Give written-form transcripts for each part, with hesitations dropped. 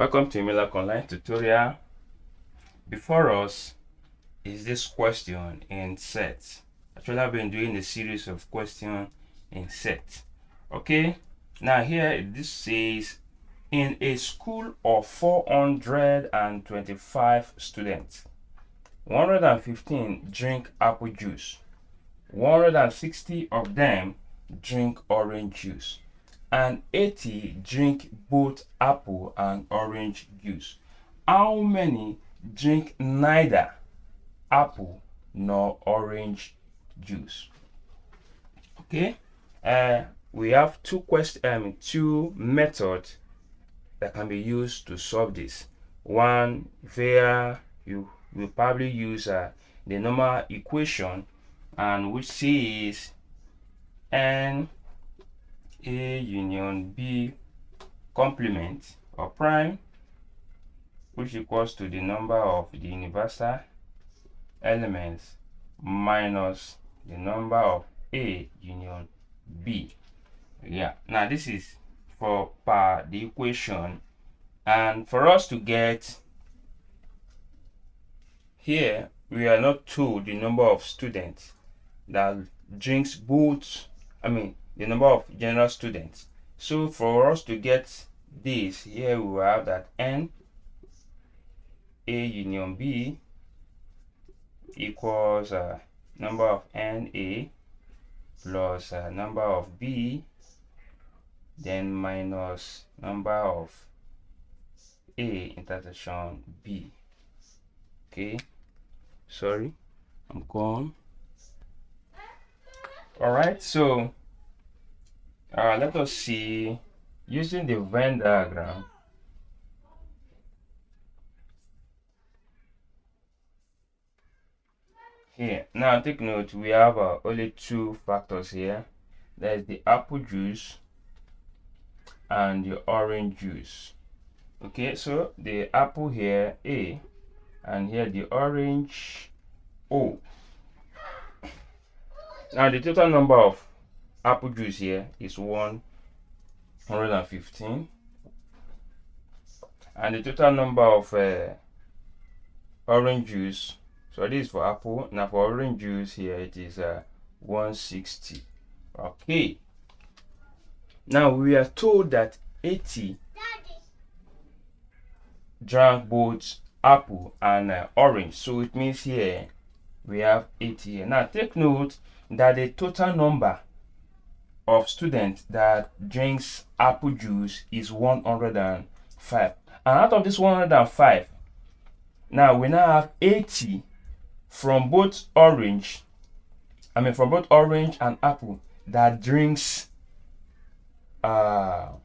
Welcome to Emmelac online tutorial. Before us is this question in set. Actually, I've been doing a series of questions in set. Okay, now here this says, in a school of 425 students, 115 drink apple juice, 160 of them drink orange juice, and 80 drink both apple and orange juice. How many drink neither apple nor orange juice? Okay, we have two methods that can be used to solve this. One, where you will probably use the normal equation, and which says n A union B complement or prime, which equals to the number of the universal elements minus the number of A union B. Yeah, now this is for the equation, and for us to get here, we are not told the number of students that drinks both, the number of general students. So for us to get this, here we will have that n A union B equals number of NA plus number of B, then minus number of A intersection B. Okay, sorry, I'm gone. All right, so let us see using the Venn diagram. Here, now take note, we have only two factors here. There's the apple juice and the orange juice. Okay, so the apple here A, and here the orange O. Now the total number of apple juice here is 115, and the total number of orange juice, so this is for apple, now for orange juice here it is 160. Okay, now we are told that 80 drank both apple and orange, so it means here we have 80 here. Now take note that the total number of students that drinks apple juice is 105, and out of this 105, now we now have 80 from both orange and apple that drinks 80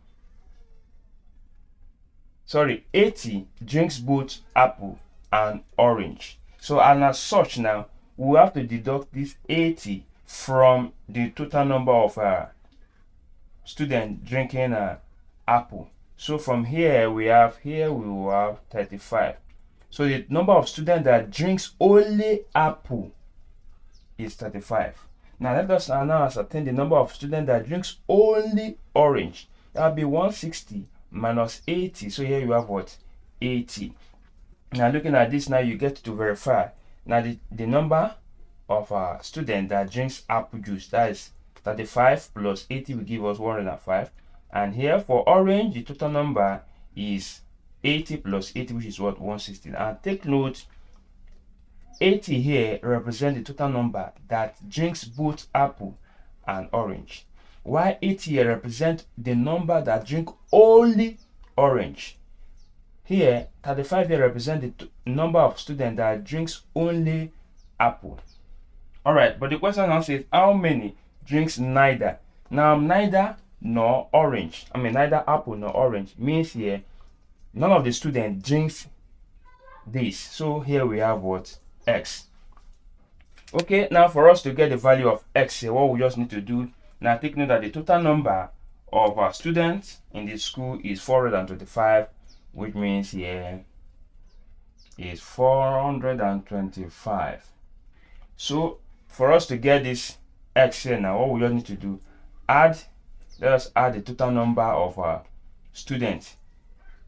drinks both apple and orange. So, and as such, now we have to deduct this 80 from the total number of students drinking apple. So from here we will have 35. So the number of students that drinks only apple is 35. Now let us now ascertain the number of students that drinks only orange. That will be 160 minus 80. So here you have what? 80. Now looking at this, now you get to verify. Now the number of students that drinks apple juice, that is 35 plus 80 will give us 105. And here for orange, the total number is 80 plus 80, which is what? 160. And take note, 80 here represents the total number that drinks both apple and orange, while 80 here represents the number that drink only orange. Here 35 here represents the number of students that drinks only apple. All right, but the question now says how many drinks neither. Now neither nor orange, neither apple nor orange means here none of the students drinks this. So here we have what? X. Okay, now for us to get the value of X here, what we just need to do, now take note that the total number of students in this school is 425, which means here is 425. So for us to get this X here, now what we just need to do, let us add the total number of students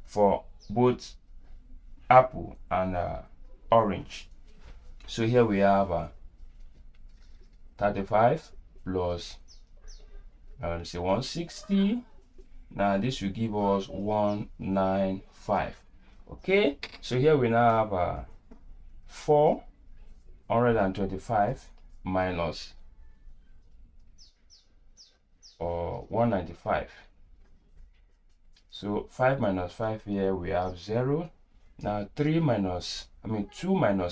for both apple and orange. So here we have 35 plus let's say 160. Now this will give us 195. Okay, so here we now have 425 minus 195. So 5 minus 5 here we have 0. Now 2 minus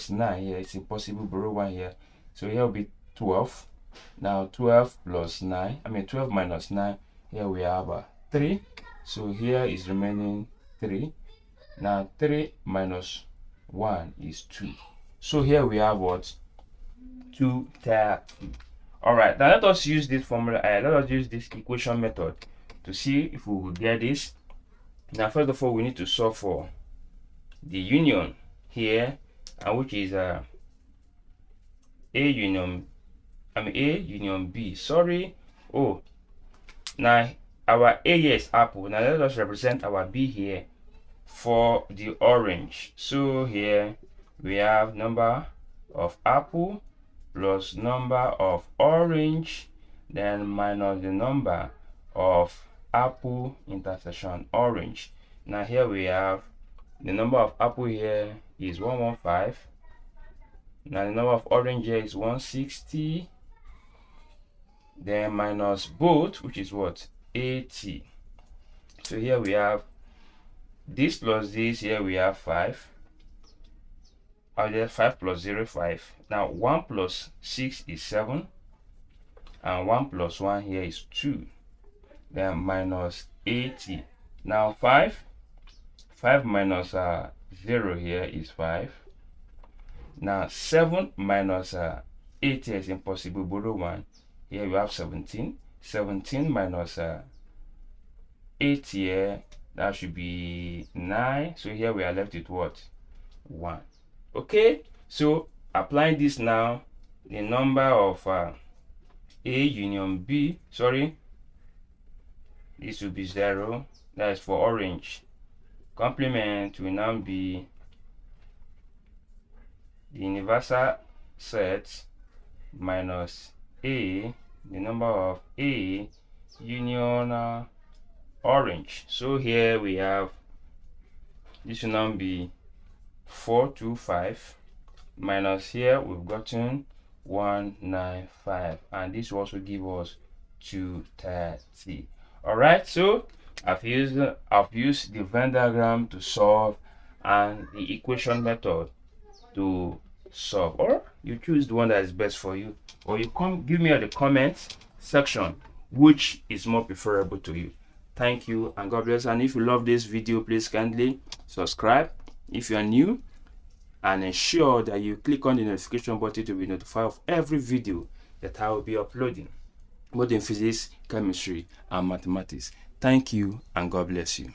9 here, it's impossible, borrow 1 here. So here will be 12. Now 12 plus 9, 12 minus 9, here we have 3. So here is remaining 3. Now 3 minus 1 is 2. So here we have what? 230. Alright, now let us use this formula, let us use this equation method to see if we will get this. Now first of all, we need to solve for the union here, which is A union B. Sorry. Oh, now our A here is apple. Now let us represent our B here for the orange. So here we have number of apple plus number of orange, then minus the number of apple intersection orange. Now here we have the number of apple here is 115. Now the number of orange here is 160. Then minus both, which is what? 80. So here we have this plus this, here we have 5. There 5 plus 0, 5. Now 1 plus 6 is 7. And 1 plus 1 here is 2. Then minus 80. Now 5 minus 0 here is 5. Now 7 minus 80 is impossible, borrow 1. Here we have 17. 17 minus 8 here, that should be 9. So here we are left with what? 1. Okay, so applying this now, the number of A union B, sorry, this will be 0. That is for orange. Complement will now be the universal set minus A, the number of A union orange. So here we have, this will now be 425 minus here we've gotten 195, and this will also give us 230. All right, so I've used the Venn diagram to solve and the equation method to solve, or you choose the one that is best for you, or you give me at the comment section which is more preferable to you. Thank you and God bless. And if you love this video, please kindly subscribe if you are new, and ensure that you click on the notification button to be notified of every video that I will be uploading, both in physics, chemistry and mathematics. Thank you and God bless you.